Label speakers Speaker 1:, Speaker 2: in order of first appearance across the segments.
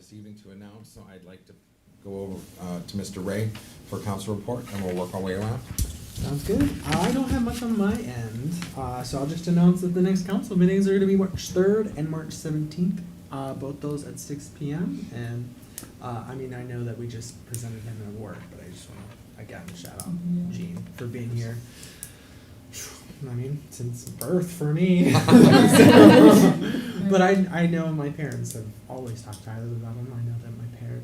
Speaker 1: this evening to announce, so I'd like to go over to Mr. Ray for council report, and we'll work our way around.
Speaker 2: Sounds good. I don't have much on my end, so I'll just announce that the next council meetings are going to be March 3rd and March 17th, both those at 6 p.m. And I mean, I know that we just presented him an award, but I just want to, again, shout out Gene for being here. I mean, since birth for me. But I know my parents have always talked highly about him. I know that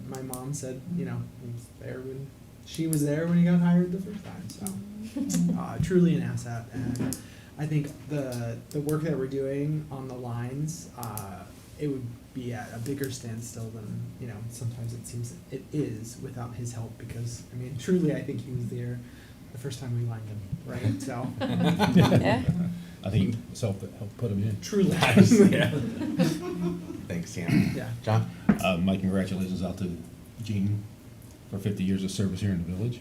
Speaker 2: my mom said, you know, he was there when she was there when he got hired the first time. So truly an asset, and I think the work that we're doing on the lines, it would be at a bigger standstill than, you know, sometimes it seems it is without his help, because I mean, truly, I think he was there the first time we lined him, right? So
Speaker 3: Yeah.
Speaker 4: I think self that helped put him in.
Speaker 2: truly,
Speaker 4: Yeah.
Speaker 1: Thanks, Sam.
Speaker 2: yeah.
Speaker 1: John?
Speaker 4: My congratulations out to Gene for 50 years of service here in the village.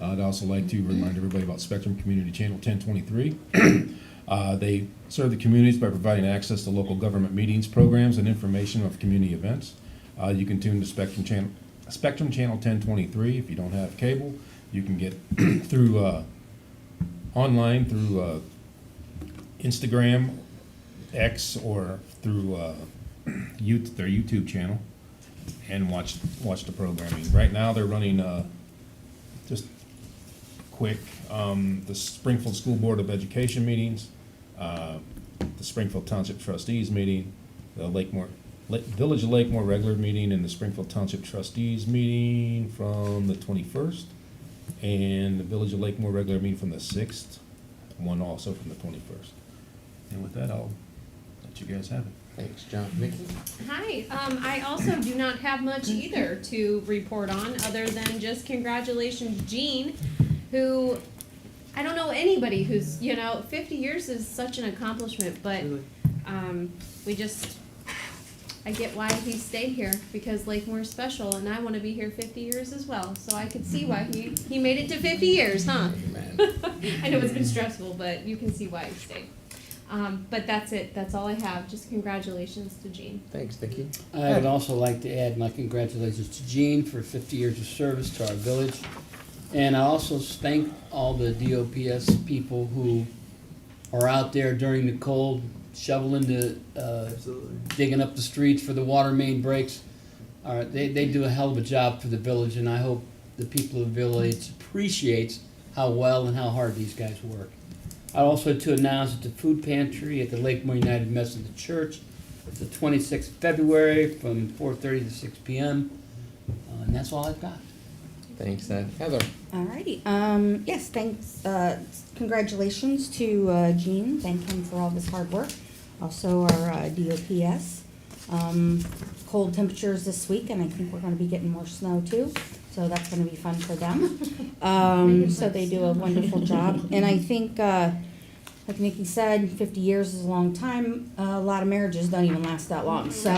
Speaker 4: I'd also like to remind everybody about Spectrum Community Channel 1023. They serve the communities by providing access to local government meetings, programs, and information of community events. You can tune to Spectrum Channel 1023 if you don't have cable. You can get through online through Instagram, X, or through their YouTube channel, and watch the programming. Right now, they're running just quick the Springfield School Board of Education meetings, the Springfield Township Trustees meeting, the Village of Lakemore regular meeting, and the Springfield Township Trustees meeting from the 21st, and the Village of Lakemore regular meeting from the 6th, one also from the 21st. And with that, I'll let you guys have it.
Speaker 1: Thanks, John. Nikki?
Speaker 3: Hi, I also do not have much either to report on, other than just congratulations, Gene, who, I don't know anybody who's, 50 years is such an accomplishment, but
Speaker 2: Really.
Speaker 3: I get why he stayed here, because Lakemore's special, and I want to be here 50 years as well, so I could see why he made it to 50 years, huh?
Speaker 1: Amen.
Speaker 3: I know it's been stressful, but you can see why he stayed. But that's it. That's all I have. Just congratulations to Gene.
Speaker 1: Thanks, Nikki.
Speaker 5: I would also like to add my congratulations to Gene for 50 years of service to our village. And I also thank all the DOPS people who are out there during the cold, shoveling
Speaker 2: Absolutely.
Speaker 5: digging up the streets for the water main breaks. They do a hell of a job for the village, and I hope the people of the village appreciates how well and how hard these guys work. I'd also to announce that the food pantry at the Lakemore United Methodist Church, it's the 26th of February from 4:30 to 6 p.m. And that's all I've got.
Speaker 1: Thanks, Heather.
Speaker 6: Alrighty, yes, thanks, congratulations to Gene, thank him for all of his hard work. Also our DOPS. Cold temperatures this week, and I think we're gonna be getting more snow too, so that's gonna be fun for them. So they do a wonderful job, and I think, like Nikki said, 50 years is a long time. A lot of marriages don't even last that long, so,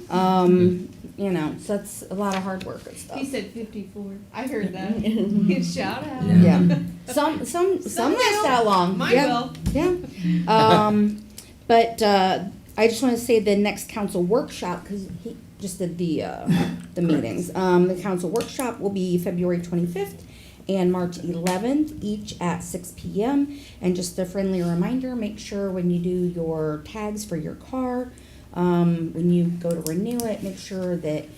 Speaker 6: so that's a lot of hard work and stuff.
Speaker 3: He said 54. I heard that. Shout out.
Speaker 6: Yeah, some last that long.
Speaker 3: Mine will.
Speaker 6: Yeah. But I just want to say the next council workshop, because he just did the meetings. The council workshop will be February 25th and March 11th, each at 6 p.m. And just a friendly reminder, make sure when you do your tags for your car, when you go to renew it, make sure that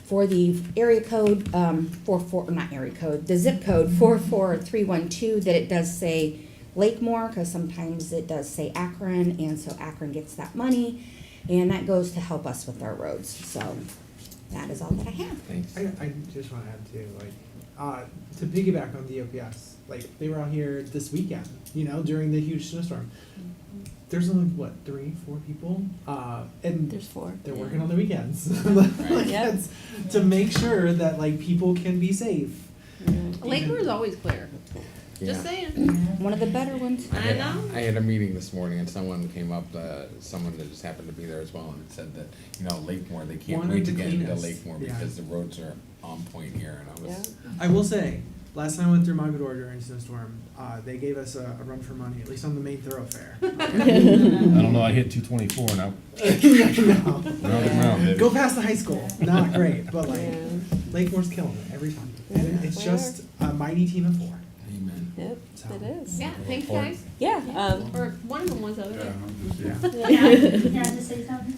Speaker 6: for the area code, the zip code 44312, that it does say Lakemore, because sometimes it does say Akron, and so Akron gets that money, and that goes to help us with our roads. So that is all that I have.
Speaker 1: Thanks.
Speaker 2: I just want to add too, to piggyback on the OPS, they were out here this weekend, during the huge snowstorm. There's only, 3-4 people? And
Speaker 6: There's 4.
Speaker 2: they're working on the weekends.
Speaker 6: Yep.
Speaker 2: That's to make sure that, people can be safe.
Speaker 3: Lakemore's always clear. Just
Speaker 1: Yeah.
Speaker 3: saying.
Speaker 6: One of the better ones.
Speaker 3: I know.
Speaker 1: I had a meeting this morning, and someone came up, someone that just happened to be there as well, and said that, Lakemore, they can't
Speaker 2: One of
Speaker 1: wait to
Speaker 2: the
Speaker 1: get into
Speaker 2: cleanest,
Speaker 1: Lakemore
Speaker 2: yeah.
Speaker 1: because the roads are on point here, and I was,
Speaker 2: I will say, Last time I went through Mogador during a snowstorm, they gave us a run for money, at least on the main thoroughfare.
Speaker 4: I don't know, I hit 224 now.
Speaker 2: No.
Speaker 4: Round and round, baby.
Speaker 2: Go past the high school, not great, but like,
Speaker 7: Yeah.
Speaker 2: Lakemore's killing it every time.
Speaker 7: Yeah,
Speaker 2: It's
Speaker 7: we
Speaker 2: just a mighty team of four.
Speaker 1: Amen.
Speaker 7: Yep,
Speaker 2: So-
Speaker 7: it is.
Speaker 3: Yeah, thanks guys.
Speaker 7: Yeah,
Speaker 3: Or one of them was over there.
Speaker 2: Yeah.
Speaker 8: Can I just say something?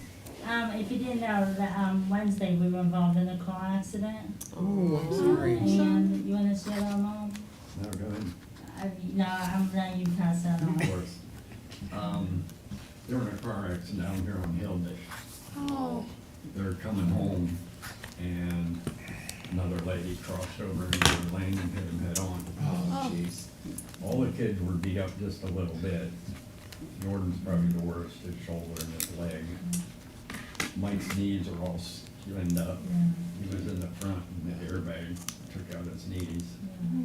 Speaker 8: If you didn't know, that, Wednesday, we were involved in a car accident,
Speaker 2: Oh, I'm sorry.
Speaker 8: and you wanna share that along?
Speaker 9: No, go ahead.
Speaker 8: No, I'm letting you pass that on.
Speaker 9: Of course. There was a car accident down here on Hill Day.
Speaker 3: Oh.
Speaker 9: They're coming home and another lady crossed over into the lane and hit them head on.
Speaker 1: Oh, jeez.
Speaker 9: All the kids were beat up just a little bit. Jordan's probably the worst, his shoulder and his leg. Mike's knees are all skinned up. He was in the front and the airbag took out his knees.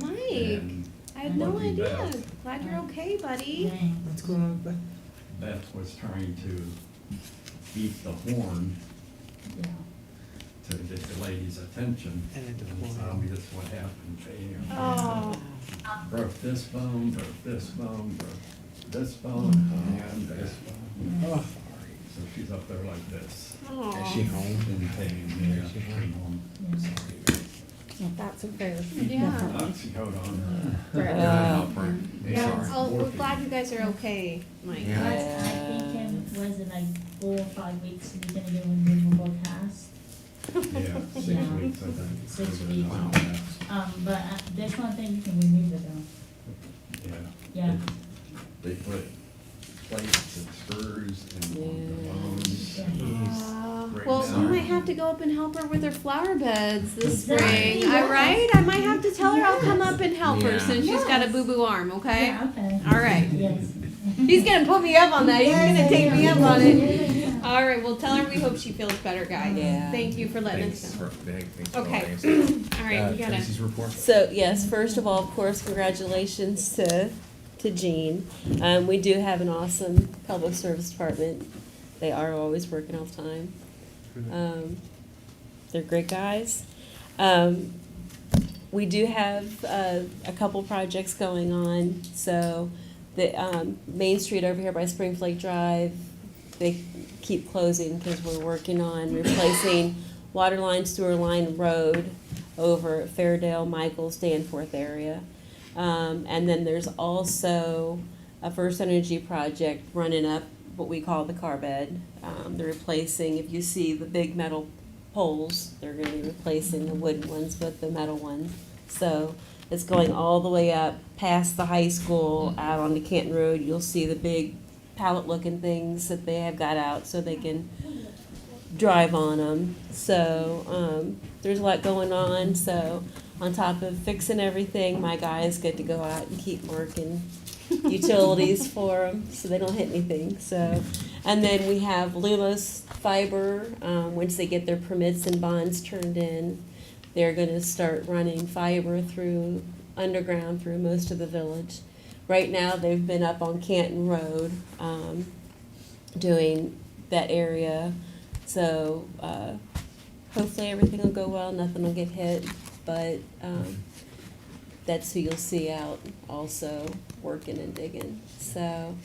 Speaker 3: Mike,
Speaker 9: And
Speaker 3: I had no
Speaker 9: lucky
Speaker 3: idea.
Speaker 9: Beth-
Speaker 3: Glad you're okay, buddy.
Speaker 8: Dang.
Speaker 2: What's going on with that?
Speaker 9: Beth was trying to beat the horn
Speaker 8: Yeah.
Speaker 9: to get the lady's attention.
Speaker 2: And it
Speaker 9: And
Speaker 2: deployed.
Speaker 9: that's what happened. They
Speaker 3: Oh.
Speaker 9: broke this bone, broke this bone, broke this bone, and this bone.
Speaker 2: Oh,
Speaker 9: So she's up there like this,
Speaker 1: Is she
Speaker 3: Oh.
Speaker 1: home?
Speaker 9: in pain, yeah, came home.
Speaker 6: Yeah, that's a fair.
Speaker 3: Yeah.
Speaker 9: Oxycodone.
Speaker 1: Help her.
Speaker 3: Yeah.
Speaker 1: Sorry.
Speaker 3: Oh, we're glad you guys are okay, Mike.
Speaker 1: Yeah.
Speaker 8: I think him, was it like 4 or 5 weeks, he's gonna get a removable cast?
Speaker 9: Yeah, 6
Speaker 8: Yeah.
Speaker 9: weeks, I think.
Speaker 8: 6
Speaker 9: was it?
Speaker 8: weeks.
Speaker 9: Wow.
Speaker 8: But there's one thing, you can remove it though.
Speaker 9: Yeah.
Speaker 8: Yeah.
Speaker 9: They put plates and screws and the bones. Great
Speaker 3: Well,
Speaker 9: sound.
Speaker 3: you might have to go up and help her with her flower beds this
Speaker 8: Exactly,
Speaker 3: spring. All
Speaker 8: yes.
Speaker 3: right, I might have to tell her I'll come up and help her
Speaker 1: Yeah.
Speaker 3: since she's got a
Speaker 8: Yes.
Speaker 3: boo-boo arm. Okay.
Speaker 8: Yeah, okay.
Speaker 3: All right.
Speaker 8: Yes.
Speaker 3: He's gonna put me up on that. He's gonna take me up on it.
Speaker 8: Yeah.
Speaker 3: All right. Well, tell her we hope she feels better, guys.
Speaker 7: Yeah.
Speaker 3: Thank you for letting
Speaker 1: Thanks
Speaker 3: us know.
Speaker 1: for, thanks for
Speaker 3: Okay.
Speaker 1: letting us know.
Speaker 3: All right, we gotta.
Speaker 1: Tracy's report.
Speaker 7: So, yes, first of all, of course, congratulations to Jean. We do have an awesome public service department. They are always working all the time. They're great guys. We do have a couple projects going on. So the Main Street over here by Springflake Drive, they keep closing because we're working on replacing water line, sewer line, road over at Fairdale, Michaels, Danforth area. And then there's also a First Energy project running up what we call the car bed. They're replacing, if you see the big metal poles, they're gonna be replacing the wooden ones with the metal ones. So it's going all the way up past the high school, out onto Canton Road. You'll see the big pallet-looking things that they have got out so they can drive on them. So there's a lot going on. So on top of fixing everything, my guys get to go out and keep marking utilities for them so they don't hit anything. So, and then we have Lula's Fiber. Once they get their permits and bonds turned in, they're going to start running fiber through underground through most of the village. Right now, they've been up on Canton Road doing that area. So hopefully everything will go well, nothing will get hit, but that's who you'll see out also working and digging. So,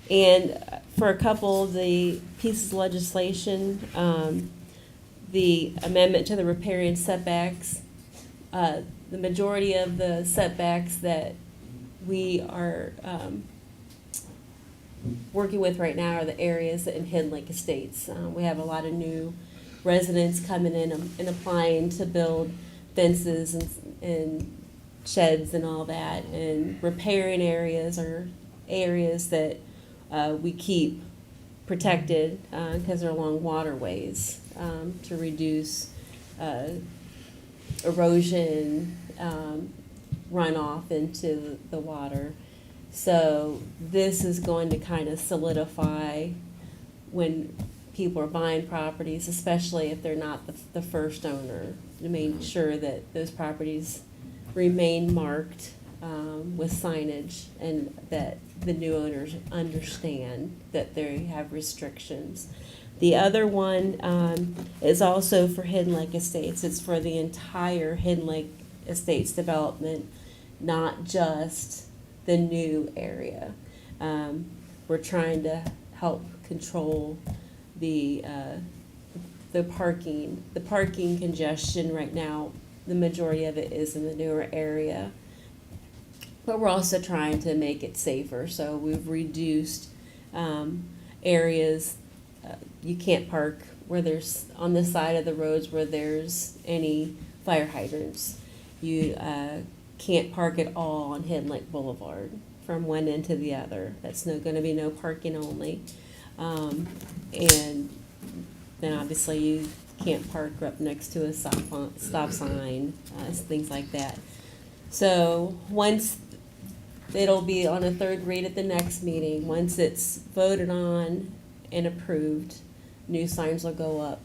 Speaker 7: and for a couple of the pieces of legislation, the amendment to the riparian setbacks, the majority of the setbacks that we are working with right now are the areas in Hidden Lake Estates. We have a lot of new residents coming in and applying to build fences and sheds and all that. And riparian areas are areas that we keep protected because they're along waterways to reduce erosion, runoff into the water. So this is going to kind of solidify when people are buying properties, especially if they're not the first owner, to make sure that those properties remain marked with signage and that the new owners understand that they have restrictions. The other one is also for Hidden Lake Estates. It's for the entire Hidden Lake Estates development. not just the new area. We're trying to help control the parking. The parking congestion right now, the majority of it is in the newer area. But we're also trying to make it safer, so we've reduced areas. You can't park where there's, on the side of the roads where there's any fire hydrants. You can't park at all on Hidden Lake Boulevard from one end to the other. That's gonna be no parking only. And then obviously you can't park up next to a stop sign, things like that. So once, it'll be on a third read at the next meeting. Once it's voted on and approved, new signs will go up.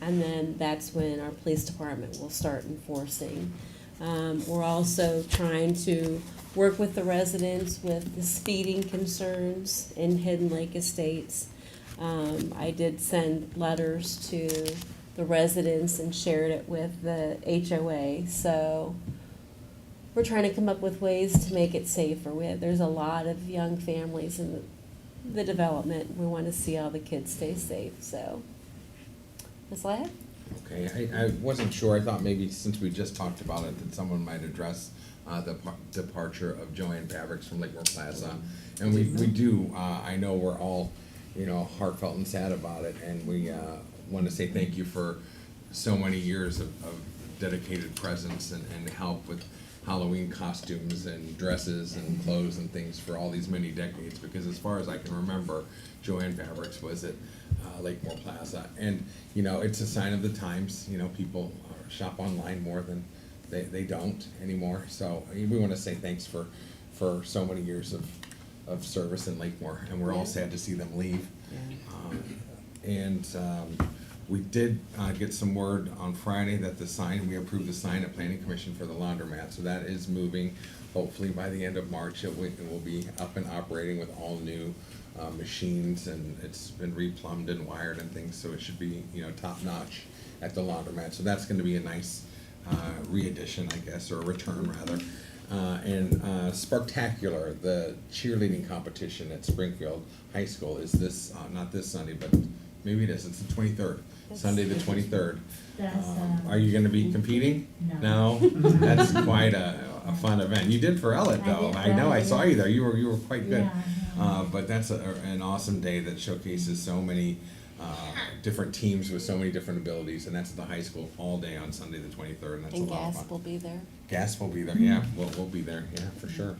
Speaker 7: And then that's when our police department will start enforcing. We're also trying to work with the residents with the speeding concerns in Hidden Lake Estates. I did send letters to the residents and shared it with the HOA. So we're trying to come up with ways to make it safer. There's a lot of young families in the development. We want to see all the kids stay safe. So that's all I have.
Speaker 1: Okay, I wasn't sure, I thought maybe since we just talked about it, that someone might address the departure of Joanne Pavricks from Lakemore Plaza. And we do, I know we're all, heartfelt and sad about it, and we want to say thank you for so many years of dedicated presence and help with Halloween costumes and dresses and clothes and things for all these many decades, because as far as I can remember, Joanne Pavricks was at Lakemore Plaza. And, it's a sign of the times, people shop online more than they don't anymore. So we want to say thanks for so many years of service in Lakemore, and we're all sad to see them leave. We did get some word on Friday that we approved the sign at Planning Commission for the laundromat, so that is moving. Hopefully by the end of March, it will be up and operating with all new machines, and it's been replumbed and wired and things, so it should be, top notch at the laundromat. So that's gonna be a nice re-addition, I guess, or a return rather. Spectacular, the cheerleading competition at Springfield High School is this, not this Sunday, but maybe it is, it's the 23rd, Sunday the 23rd. Are you gonna be competing? No? That's quite a fun event. You did for Ellett though, I know, I saw you there, you were quite good. But that's an awesome day that showcases so many different teams with so many different abilities, and that's at the high school all day on Sunday the 23rd, and that's a lot of fun.
Speaker 7: Gasp will be there.
Speaker 1: Gas will be there, yeah, we'll be there, yeah, for sure.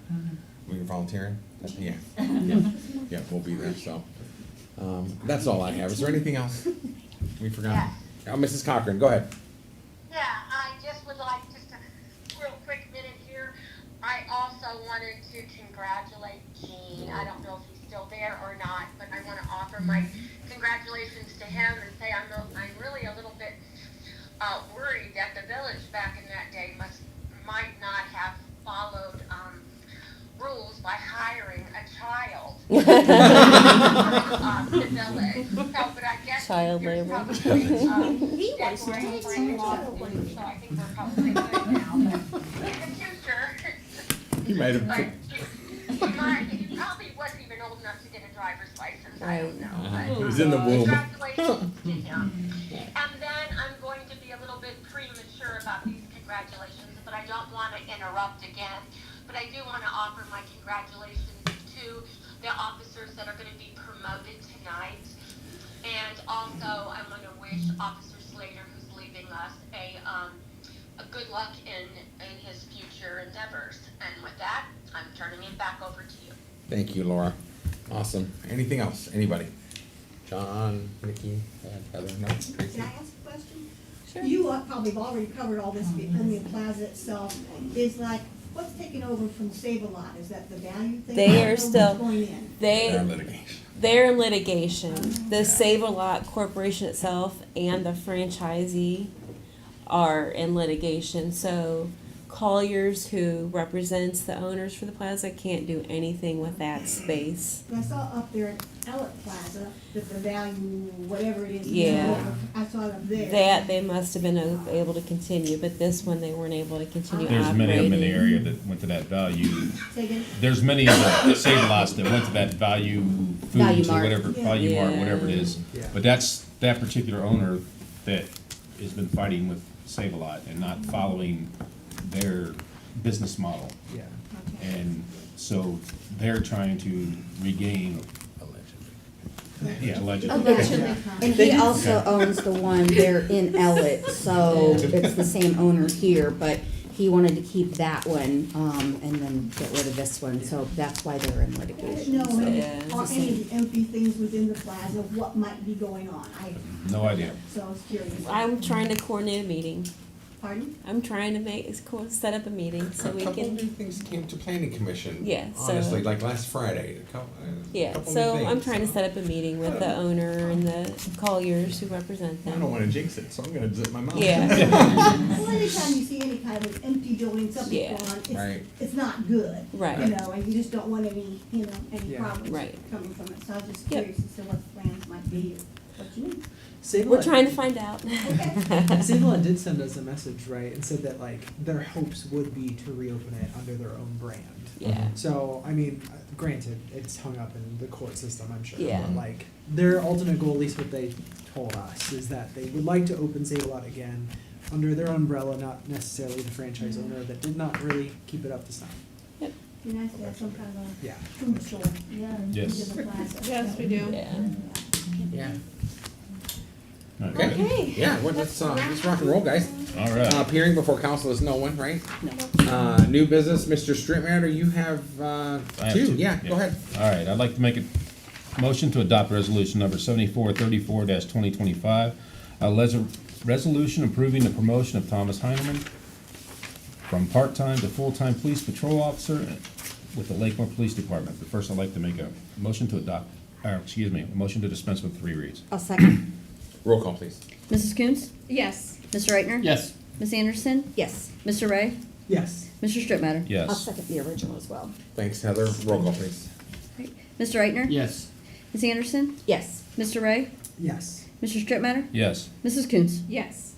Speaker 1: We volunteering? Yeah, we'll be there, so. That's all I have. Is there anything else we forgot?
Speaker 10: Yeah.
Speaker 1: Oh, Mrs. Cochran, go ahead.
Speaker 10: Yeah, I just would like just a real quick minute here. I also wanted to congratulate Gene. I don't know if he's still there or not, but I want to offer my congratulations to him and say I'm really a little bit worried that the village back in that day might not have followed rules by hiring a child. The village. So, but I guess
Speaker 7: Child
Speaker 10: there's
Speaker 7: labor.
Speaker 10: probably, decorating for the child labor, so I think we're probably good now. But in the future,
Speaker 1: You might have.
Speaker 10: he probably wasn't even old enough to get a driver's license. I don't know.
Speaker 1: He was in the womb.
Speaker 10: Congratulations to him. And then I'm going to be a little bit premature about these congratulations, but I don't want to interrupt again. But I do want to offer my congratulations to the officers that are going to be promoted tonight. And also, I want to wish Officer Slater, who's leaving us, a good luck in his future endeavors. And with that, I'm turning it back over to you.
Speaker 1: Thank you, Laura. Awesome. Anything else? Anybody? John, Nikki, Heather, no? Tracy?
Speaker 11: Can I ask a question?
Speaker 7: Sure.
Speaker 11: You probably have already covered all this in the plaza itself. Is like, what's taking over from Save-A-Lot? Is that the value thing?
Speaker 7: They
Speaker 11: I
Speaker 7: are
Speaker 11: don't know
Speaker 7: still-
Speaker 11: what's going in.
Speaker 1: They're in litigation.
Speaker 7: They're in litigation. The Save-A-Lot Corporation itself and the franchisee are in litigation. So Colliers, who represents the owners for the plaza, can't do anything with that space.
Speaker 11: I saw up there at Elliott Plaza that the value, whatever it is.
Speaker 7: Yeah.
Speaker 11: I saw it up there.
Speaker 7: That they must have been able to continue, but this one they weren't able to continue
Speaker 4: There's
Speaker 7: operating.
Speaker 4: many of them in the area that went to that value.
Speaker 11: Say again?
Speaker 4: There's many of the Save-A-Lots that went to that Value
Speaker 6: Value
Speaker 4: Foods or
Speaker 6: Mart.
Speaker 4: whatever, Value Mart,
Speaker 7: Yeah.
Speaker 4: whatever it is.
Speaker 2: Yeah.
Speaker 4: But that's that particular owner that has been fighting with Save-A-Lot and not following their business model.
Speaker 2: Yeah.
Speaker 4: And so they're trying to regain, yeah, allegedly.
Speaker 6: Allegedly. And he also owns the one there in Elliott, so it's the same owner here, but he wanted to keep that one, and then get rid of this one, so that's why they're in
Speaker 11: I didn't
Speaker 6: litigation.
Speaker 11: know
Speaker 6: so.
Speaker 7: Yeah.
Speaker 11: on any of the empty things within the plaza, what might be going on.
Speaker 4: No idea.
Speaker 11: So I was curious.
Speaker 7: I'm trying to coordinate a meeting.
Speaker 11: Pardon?
Speaker 7: I'm trying to set up a meeting so we
Speaker 1: A couple
Speaker 7: can.
Speaker 1: new things came to planning commission.
Speaker 7: Yeah, so-
Speaker 1: Honestly, like last Friday,
Speaker 7: Yeah,
Speaker 1: couple
Speaker 7: so
Speaker 1: new
Speaker 7: I'm
Speaker 1: things.
Speaker 7: trying to set up a meeting with the owner and the Colliers who represent
Speaker 1: I
Speaker 7: them.
Speaker 1: don't wanna jinx it, so I'm gonna zip my mouth.
Speaker 7: Yeah.
Speaker 11: Well, anytime you see any kind of empty building, something
Speaker 7: Yeah.
Speaker 11: going on,
Speaker 1: Right.
Speaker 11: it's not good.
Speaker 7: Right.
Speaker 11: You know, and you just don't want any, any
Speaker 2: Yeah.
Speaker 11: problems
Speaker 7: Right.
Speaker 11: coming from it. So I was just
Speaker 7: Yep.
Speaker 11: curious as to what the plans might be or what you need.
Speaker 7: We're trying to find out.
Speaker 2: Save-A-Lot did send us a message, right, and said that like their hopes would be to reopen it under their own brand.
Speaker 7: Yeah.
Speaker 2: So, I mean, granted, it's hung up in the court system, I'm sure.
Speaker 7: Yeah.
Speaker 2: But like, their ultimate goal, at least what they told us, is that they would like to open Save-A-Lot again under their umbrella, not necessarily the franchise owner that did not really keep it up to snuff.
Speaker 11: Be nice to have some kind of
Speaker 2: Yeah.
Speaker 11: a food store. Yeah.
Speaker 4: Yes.
Speaker 11: into the plaza.
Speaker 3: Yes, we do.
Speaker 7: Yeah.
Speaker 1: Yeah.
Speaker 4: All right.
Speaker 3: Okay.
Speaker 1: Yeah, well, let's rock and roll, guys.
Speaker 4: All right.
Speaker 1: Appearing before council is no one, right?
Speaker 6: No.
Speaker 1: New business, Mr. Stripmatter, you have,
Speaker 4: I have
Speaker 1: two,
Speaker 4: two.
Speaker 1: yeah, go ahead.
Speaker 4: All right, I'd like to make a motion to adopt resolution number 7434-2025, a resolution approving the promotion of Thomas Heineman from part-time to full-time police patrol officer with the Lakemore Police Department. But first, I'd like to make a motion to adopt, a motion to dispense with 3 reads.
Speaker 6: I'll second.
Speaker 1: Roll call, please.
Speaker 6: Mrs. Coons?
Speaker 3: Yes.
Speaker 6: Mr. Reichner?
Speaker 5: Yes.
Speaker 6: Ms. Anderson? Yes. Mr. Ray?
Speaker 2: Yes.
Speaker 6: Mr. Strittmatter?
Speaker 4: Yes.
Speaker 6: I'll second the original as well.
Speaker 1: Thanks, Heather. Roll call, please.
Speaker 6: Mr. Reichner?
Speaker 5: Yes.
Speaker 6: Ms. Anderson? Yes. Mr. Ray?
Speaker 2: Yes.
Speaker 6: Mr. Strittmatter?
Speaker 4: Yes.
Speaker 6: Mrs. Coons?
Speaker 3: Yes.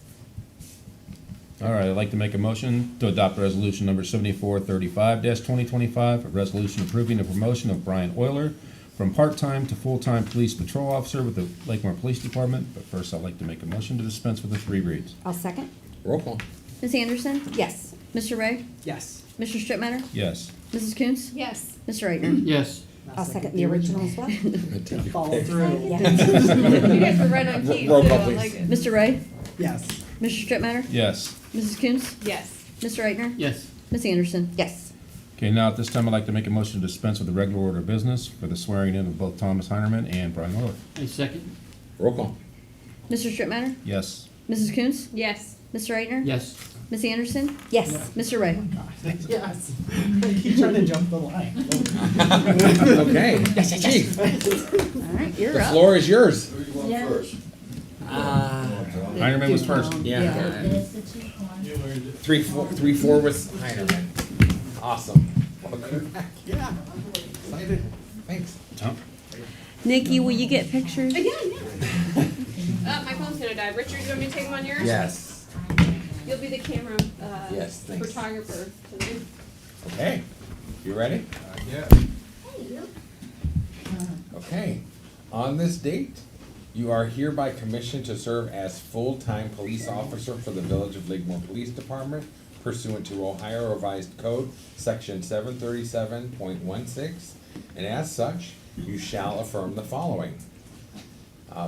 Speaker 4: All right, I'd like to make a motion to adopt resolution number 7435-2025, a resolution approving the promotion of Brian Euler from part-time to full-time police patrol officer with the Lakemore Police Department. But first, I'd like to make a motion to dispense with the 3 reads.
Speaker 6: I'll second.
Speaker 1: Roll call.
Speaker 6: Ms. Anderson? Yes. Mr. Ray?
Speaker 2: Yes.
Speaker 6: Mr. Strittmatter?
Speaker 4: Yes.
Speaker 6: Mrs. Coons?
Speaker 3: Yes.
Speaker 6: Mr. Reichner?
Speaker 5: Yes.
Speaker 6: I'll second the original as well.
Speaker 2: Follow through.
Speaker 3: You guys were right on key.
Speaker 1: Roll
Speaker 3: too.
Speaker 1: call,
Speaker 3: I
Speaker 1: please.
Speaker 3: like it.
Speaker 6: Mr. Ray?
Speaker 2: Yes.
Speaker 6: Mr. Strittmatter?
Speaker 4: Yes.
Speaker 6: Mrs. Coons?
Speaker 3: Yes.
Speaker 6: Mr. Reichner?
Speaker 5: Yes.
Speaker 6: Ms. Anderson? Yes.
Speaker 4: Okay, now at this time, I'd like to make a motion to dispense with the regular order of business for the swearing in of both Thomas Heinerman and Brian Euler.
Speaker 5: I second.
Speaker 1: Roll call.
Speaker 6: Mr. Strittmatter?
Speaker 4: Yes.
Speaker 6: Mrs. Coons?
Speaker 3: Yes.
Speaker 6: Mr. Reichner?
Speaker 5: Yes.
Speaker 6: Ms. Anderson? Yes. Mr. Ray?
Speaker 2: Yes. Keep trying to jump the line.
Speaker 1: Okay. Chief,
Speaker 6: All right, you're
Speaker 1: the
Speaker 6: up.
Speaker 1: floor is yours.
Speaker 8: Yeah.
Speaker 4: Heinerman was first.
Speaker 1: Yeah.
Speaker 8: It's the cheap one.
Speaker 1: 3-4 was Heinerman. Awesome. Yeah. Excited. Thanks.
Speaker 4: Tom?
Speaker 7: Nikki, will you get pictures?
Speaker 3: Yeah, my phone's gonna die. Richard, you want me to take them on yours?
Speaker 1: Yes.
Speaker 3: You'll be the camera,
Speaker 1: Yes, thanks.
Speaker 3: photographer today.
Speaker 1: Okay. You ready? Yeah. Okay. On this date, you are hereby commissioned to serve as full-time police officer for the Village of Lakemore Police Department pursuant to Ohio Revised Code, Section 737.16, and as such, you shall affirm the following.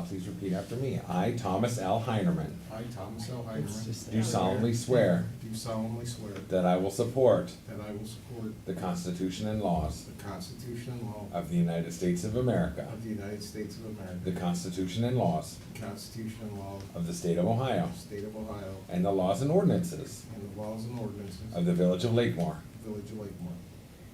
Speaker 1: Please repeat after me. I, Thomas L. Heinerman,
Speaker 12: I, Thomas L. Heiderman,
Speaker 1: do solemnly swear
Speaker 12: do solemnly swear
Speaker 1: that I will support
Speaker 12: that I will support
Speaker 1: the Constitution and laws
Speaker 12: the Constitution and law
Speaker 1: of the United States of America,
Speaker 12: of the United States of America,
Speaker 1: the Constitution and laws
Speaker 12: the Constitution and law
Speaker 1: of the State of Ohio,
Speaker 12: of the State of Ohio,
Speaker 1: and the laws and ordinances
Speaker 12: and the laws and ordinances
Speaker 1: of
Speaker 12: of
Speaker 1: the Village of Lakemore,
Speaker 12: the Village of Lakemore,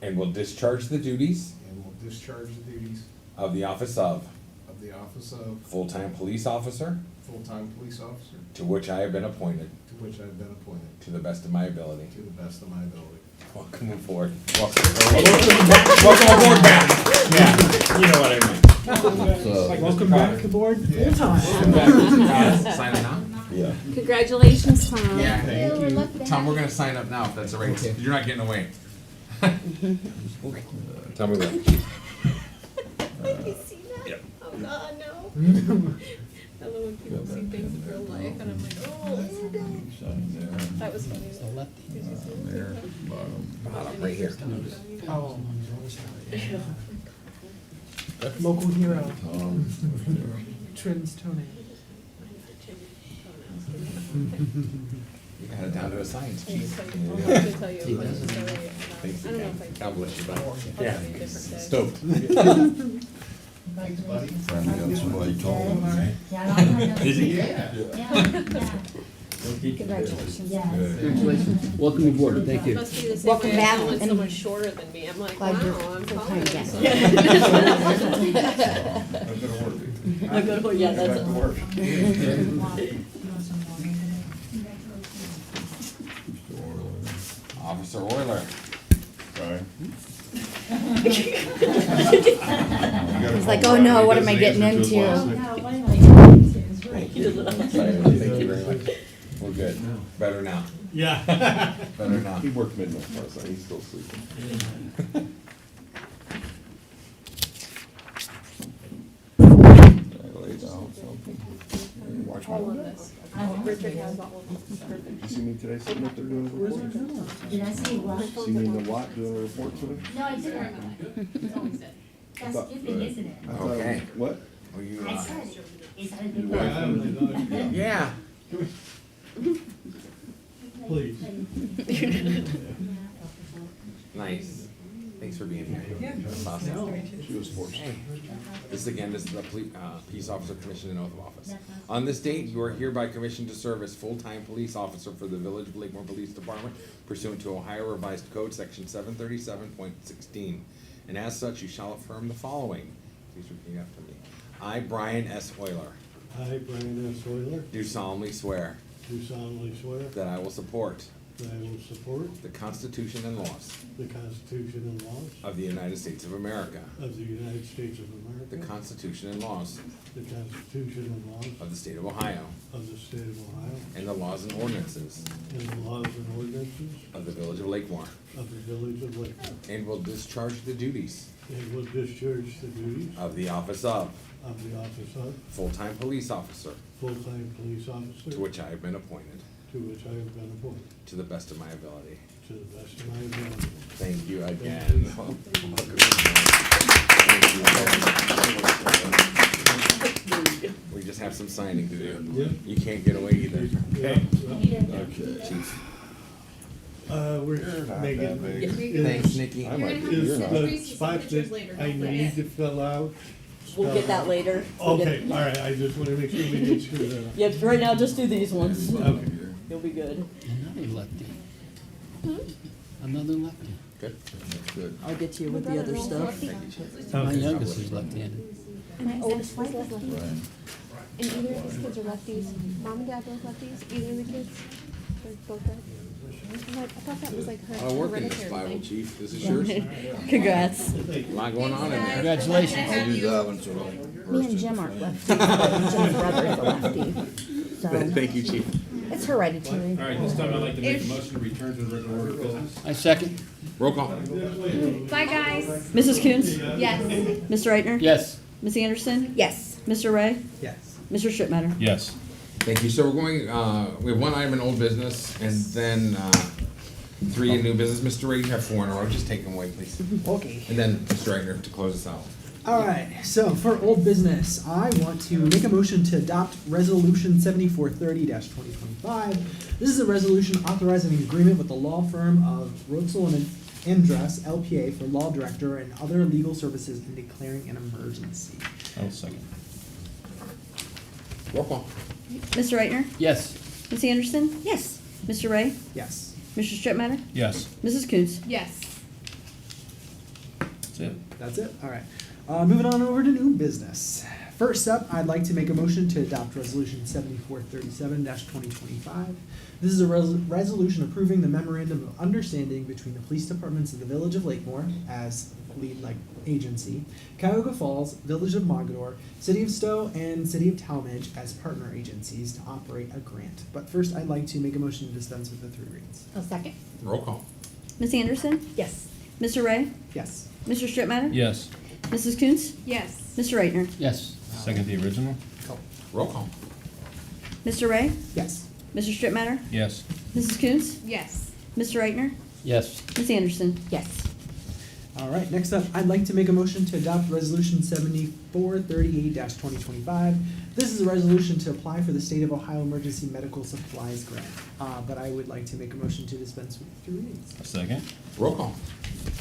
Speaker 1: and will discharge the duties
Speaker 12: and will discharge the duties
Speaker 1: of the office of
Speaker 12: of the office of
Speaker 1: full-time police officer
Speaker 12: full-time police officer,
Speaker 1: to which I have been appointed,
Speaker 12: to which I have been appointed,
Speaker 1: to the best of my ability.
Speaker 12: to the best of my ability.
Speaker 1: Welcome aboard. Welcome aboard back. Yeah, you know what I mean.
Speaker 2: Welcome back aboard full time.
Speaker 1: Sign it now?
Speaker 4: Yeah.
Speaker 7: Congratulations, Tom.
Speaker 1: Yeah, thank you. Tom, we're gonna sign up now if that's all right. You're not getting away. Tell me when.
Speaker 3: You see that? Oh God, no. I love when people see things in real life, and I'm like, oh, that was funny.
Speaker 5: The lefty.
Speaker 1: There, bottom, right here.
Speaker 2: Oh, local hero. Trims toenail.
Speaker 1: You got it down to a science, chief.
Speaker 3: Tell you
Speaker 5: He
Speaker 3: a
Speaker 5: doesn't.
Speaker 3: story.
Speaker 1: Thanks
Speaker 3: I don't know
Speaker 1: again.
Speaker 3: if I.
Speaker 1: God bless you, bud.
Speaker 3: I'll
Speaker 1: Yeah,
Speaker 3: tell you a different day.
Speaker 1: stoked.
Speaker 12: Thanks, buddy.
Speaker 4: Friendly on somebody told me.
Speaker 1: Is he?
Speaker 8: Yeah.
Speaker 6: Congratulations.
Speaker 8: Yes.
Speaker 5: Congratulations. Welcome aboard. Thank you.
Speaker 3: Must be the same
Speaker 6: Welcome
Speaker 3: way
Speaker 6: back,
Speaker 3: everyone's
Speaker 6: and-
Speaker 3: so much shorter than me. I'm like, wow,
Speaker 6: Glad you're
Speaker 3: I'm
Speaker 6: full-time
Speaker 3: taller
Speaker 6: again.
Speaker 3: than
Speaker 12: I'm gonna work.
Speaker 7: I'm gonna, yeah,
Speaker 12: Back
Speaker 7: that's
Speaker 12: to work.
Speaker 1: Officer Euler.
Speaker 12: Sorry.
Speaker 6: He's like, oh no, what am I getting into?
Speaker 1: Thank you. Thank you very much. We're good. Better now.
Speaker 2: Yeah.
Speaker 1: Better now.
Speaker 12: He worked midnight last night, he's still sleeping. I lay down something. Watch
Speaker 3: all
Speaker 12: my,
Speaker 3: of this. Richard has all of this. Perfect.
Speaker 12: you see me today sitting up there doing a report?
Speaker 8: Did I say what?
Speaker 12: See me in the lot doing a report today?
Speaker 8: No, I didn't. That's stupid, isn't it?
Speaker 12: I thought-
Speaker 1: Okay.
Speaker 12: What?
Speaker 1: Will you,
Speaker 8: I said it. Is that a good
Speaker 12: Yeah.
Speaker 1: yeah.
Speaker 2: Please.
Speaker 1: Nice. Thanks for being here. That's awesome.
Speaker 12: She was forced.
Speaker 1: Hey, this again is the Peace Officer Commission and Oath of Office. On this date, you are hereby commissioned to serve as full-time police officer for the Village of Lakemore Police Department pursuant to Ohio Revised Code, Section 737.16. And as such, you shall affirm the following. Please repeat after me. I, Brian S. Euler,
Speaker 13: I, Brian S. Euler,
Speaker 1: do solemnly swear
Speaker 13: do solemnly swear
Speaker 1: that I will support
Speaker 13: that I will support
Speaker 1: the Constitution and laws
Speaker 13: the Constitution and laws
Speaker 1: of the United States of America,
Speaker 13: of the United States of America,
Speaker 1: the Constitution and laws
Speaker 13: the Constitution and laws
Speaker 1: of the State of Ohio,
Speaker 13: of the State of Ohio,
Speaker 1: and the laws and ordinances
Speaker 13: and the laws and ordinances
Speaker 1: of the Village of Lakemore,
Speaker 13: of the Village of Lakemore,
Speaker 1: and will discharge the duties
Speaker 13: and will discharge the duties
Speaker 1: of the office of
Speaker 13: of the office of
Speaker 1: full-time police officer,
Speaker 13: full-time police officer,
Speaker 1: to which I have been appointed,
Speaker 13: to which I have been appointed,
Speaker 1: to the best of my ability.
Speaker 13: to the best of my ability.
Speaker 1: Thank you again. Thank you. We just have some signing to do.
Speaker 13: Yep.
Speaker 1: You can't get away either.
Speaker 13: Yeah.
Speaker 1: Okay, chief.
Speaker 13: We're
Speaker 12: not
Speaker 13: making.
Speaker 12: that big.
Speaker 1: Thanks, Nikki.
Speaker 12: I might be,
Speaker 13: Is
Speaker 12: you're not.
Speaker 13: the spot that I need to fill out?
Speaker 7: We'll get that later. We'll get-
Speaker 13: Okay, all right, I just wanna make sure we get through that.
Speaker 7: Yep, right now, just do these ones.
Speaker 13: Okay.
Speaker 7: You'll be good.
Speaker 5: Another lefty. Another lefty.
Speaker 1: Good.
Speaker 12: That's good.
Speaker 7: I'll get you with the other stuff.
Speaker 1: Thank you, chief.
Speaker 5: My youngest is left-handed.
Speaker 6: My oldest wife is left.
Speaker 12: Right.
Speaker 3: And either of these kids are lefties. Mom and dad both lefties. Either of the kids. They're both dead. I'm like, I thought that was like her
Speaker 1: I work in this
Speaker 3: hereditary
Speaker 1: Bible,
Speaker 3: thing.
Speaker 1: chief. This is yours. A
Speaker 7: Congrats.
Speaker 1: lot going on in there.
Speaker 5: Congratulations.
Speaker 12: I'll do that one, so.
Speaker 6: Me and Jim aren't lefties, but Jim's brother is a lefty. So
Speaker 1: Thank you, chief.
Speaker 6: it's hereditary.
Speaker 4: All right, this time I'd like to make a motion to return to the regular order of business.
Speaker 5: I second.
Speaker 1: Roll call.
Speaker 3: Bye, guys.
Speaker 7: Mrs. Coons?
Speaker 3: Yes.
Speaker 7: Mr. Reitner?
Speaker 5: Yes.
Speaker 7: Ms. Anderson?
Speaker 6: Yes.
Speaker 7: Mr. Ray?
Speaker 2: Yes.
Speaker 7: Mr. Strittmatter?
Speaker 4: Yes.
Speaker 1: Thank you. So we're going, we have one item in old business and then, 3 in new business. Mr. Ray, you have 4 in a row. Just take them away, please.
Speaker 2: Okay.
Speaker 1: And then Mr. Reitner to close us out.
Speaker 2: All right, so for old business, I want to make a motion to adopt Resolution 7430-2025. This is a resolution authorizing an agreement with the law firm of Rotzel and Andrus, LPA, for law director and other legal services and declaring an emergency.
Speaker 4: I'll second.
Speaker 1: Roll call.
Speaker 7: Mr. Reitner?
Speaker 5: Yes.
Speaker 7: Ms. Anderson?
Speaker 6: Yes.
Speaker 7: Mr. Ray?
Speaker 2: Yes.
Speaker 7: Mr. Strittmatter?
Speaker 4: Yes.
Speaker 7: Mrs. Coons?
Speaker 3: Yes.
Speaker 4: That's it.
Speaker 2: That's it? All right. Moving on over to new business. First up, I'd like to make a motion to adopt Resolution 7437-2025. This is a resolution approving the memorandum of understanding between the police departments of the Village of Lakemore as lead agency, Cuyahoga Falls, Village of Mogador, City of Stowe, and City of Talmadge as partner agencies to operate a grant. But first, I'd like to make a motion to dispense with the 3 readings.
Speaker 6: I'll second.
Speaker 1: Roll call.
Speaker 6: Ms. Anderson?
Speaker 8: Yes.
Speaker 6: Mr. Ray?
Speaker 2: Yes.
Speaker 6: Mr. Strittmatter?
Speaker 4: Yes.
Speaker 6: Mrs. Coons?
Speaker 3: Yes.
Speaker 6: Mr. Reichner?
Speaker 5: Yes.
Speaker 4: Second the original?
Speaker 1: Roll call.
Speaker 6: Mr. Ray?
Speaker 2: Yes.
Speaker 6: Mr. Strittmatter?
Speaker 4: Yes.
Speaker 6: Mrs. Coons?
Speaker 3: Yes.
Speaker 6: Mr. Reichner?
Speaker 5: Yes.
Speaker 6: Ms. Anderson? Yes.
Speaker 2: All right, next up, I'd like to make a motion to adopt Resolution 7438-2025. This is a resolution to apply for the State of Ohio Emergency Medical Supplies Grant. But I would like to make a motion to dispense with 3 readings.
Speaker 4: A second?
Speaker 1: Roll call.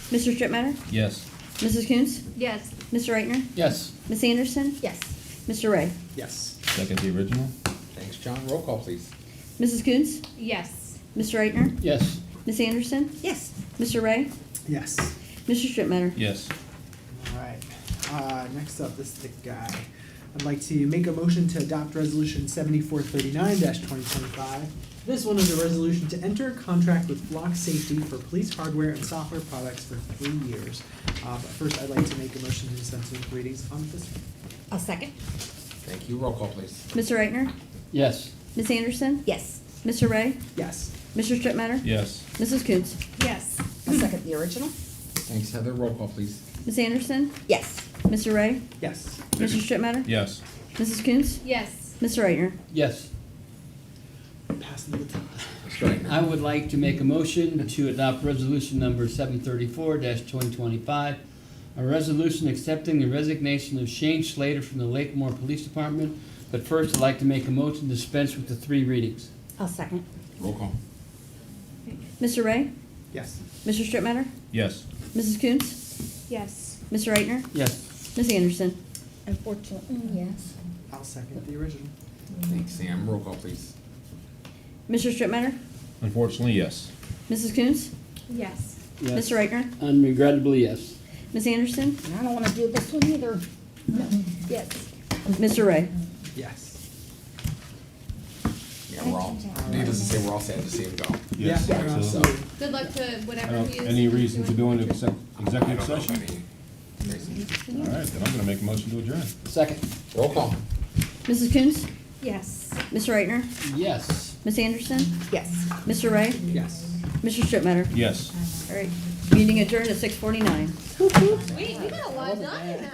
Speaker 6: Mr. Strittmatter?
Speaker 4: Yes.
Speaker 6: Mrs. Coons?
Speaker 3: Yes.
Speaker 6: Mr. Reichner?
Speaker 5: Yes.
Speaker 6: Ms. Anderson?
Speaker 8: Yes.
Speaker 6: Mr. Ray?
Speaker 2: Yes.
Speaker 4: Second the original?
Speaker 1: Thanks, John. Roll call, please.
Speaker 6: Mrs. Coons?
Speaker 3: Yes.
Speaker 6: Mr. Reichner?
Speaker 5: Yes.
Speaker 6: Ms. Anderson?
Speaker 8: Yes.
Speaker 6: Mr. Ray?
Speaker 2: Yes.
Speaker 6: Mr. Strittmatter?
Speaker 4: Yes.
Speaker 2: All right. Next up, this thick guy. I'd like to make a motion to adopt Resolution 7439-2025. This one is a resolution to enter a contract with Flock Safety for police hardware and software products for 3 years. But first, I'd like to make a motion to dispense with readings on this one.
Speaker 6: I'll second.
Speaker 1: Thank you. Roll call, please.
Speaker 6: Mr. Reichner?
Speaker 5: Yes.
Speaker 6: Ms. Anderson?
Speaker 8: Yes.
Speaker 6: Mr. Ray?
Speaker 2: Yes.
Speaker 6: Mr. Strittmatter?
Speaker 4: Yes.
Speaker 6: Mrs. Coons?
Speaker 3: Yes.
Speaker 6: I'll second the original.
Speaker 1: Thanks, Heather. Roll call, please.
Speaker 6: Ms. Anderson?
Speaker 8: Yes.
Speaker 6: Mr. Ray?
Speaker 2: Yes.
Speaker 6: Mr. Strittmatter?
Speaker 4: Yes.
Speaker 6: Mrs. Coons?
Speaker 3: Yes.
Speaker 6: Mr. Reichner?
Speaker 5: Yes.
Speaker 2: Passing the baton.
Speaker 1: Mr. Reichner.
Speaker 5: I would like to make a motion to adopt resolution number 734-2025, a resolution accepting the resignation of Shane Slater from the Lakemore Police Department. But first, I'd like to make a motion to dispense with the 3 readings.
Speaker 6: I'll second.
Speaker 1: Roll call.
Speaker 6: Mr. Ray?
Speaker 2: Yes.
Speaker 6: Mr. Strittmatter?
Speaker 4: Yes.
Speaker 6: Mrs. Coons?
Speaker 3: Yes.
Speaker 6: Mr. Reichner?
Speaker 5: Yes.
Speaker 6: Ms. Anderson?
Speaker 8: Unfortunately, yes.
Speaker 2: I'll second the original.
Speaker 1: Thanks, Sam. Roll call, please.
Speaker 6: Mr. Strittmatter?
Speaker 4: Unfortunately, yes.
Speaker 6: Mrs. Coons?
Speaker 3: Yes.
Speaker 6: Mr. Reichner?
Speaker 5: Unregrettably, yes.
Speaker 6: Ms. Anderson?
Speaker 8: And I don't wanna do this one either. Yes.
Speaker 6: Mr. Ray?
Speaker 2: Yes.
Speaker 1: Yeah, we're all, needless to say, we're all sad to see him go.
Speaker 4: Yes,
Speaker 2: Yeah,
Speaker 4: absolutely.
Speaker 2: absolutely.
Speaker 3: Good luck to
Speaker 4: I
Speaker 3: whatever
Speaker 4: don't,
Speaker 3: he is.
Speaker 4: any reason to go into
Speaker 1: I
Speaker 4: executive
Speaker 1: don't know
Speaker 4: session?
Speaker 1: if any reason.
Speaker 4: All right, then I'm gonna make a motion to adjourn.
Speaker 5: Second.
Speaker 1: Roll call.
Speaker 6: Mrs. Coons?
Speaker 3: Yes.
Speaker 6: Mr. Reichner?
Speaker 5: Yes.
Speaker 6: Ms. Anderson?
Speaker 8: Yes.
Speaker 6: Mr. Ray?
Speaker 2: Yes.
Speaker 6: Mr. Strittmatter?
Speaker 4: Yes.
Speaker 6: All right, meeting adjourned at 6:49.
Speaker 3: Wait, we got a lot done in that.